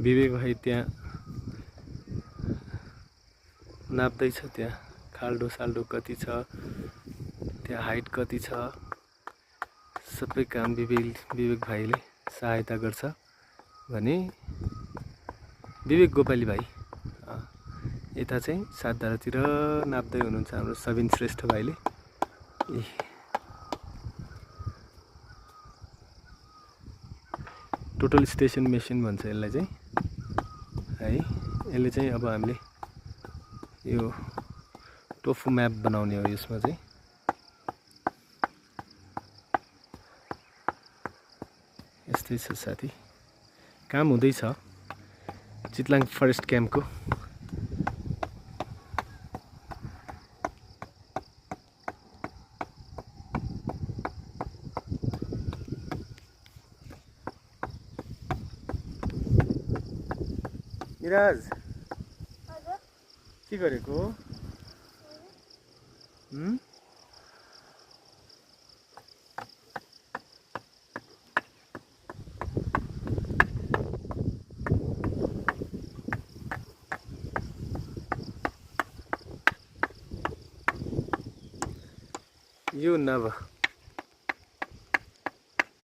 विवेक भाइ त्यहाँ नाप्दैछ। त्यहाँ खाल्डो साल्डो कति छ, त्यहाँ हाइट कति छ, सबै काम विवेक भाइले सहायता गर्छ भने विवेक गोपाली भाइ यता चाहिँ सातधारातिर नाप्दै हुनुहुन्छ हाम्रो सबिन श्रेष्ठ भाइले। टोटल स्टेसन मेसिन भन्छ यसलाई चाहिँ है। यसले चाहिँ अब हामीले यो टोफु म्याप बनाउने हो। यसमा चाहिँ यस्तै छ साथी, काम हुँदैछ चितलाङ फरेस्ट क्याम्पको। मिराज के गरेको? यो नभ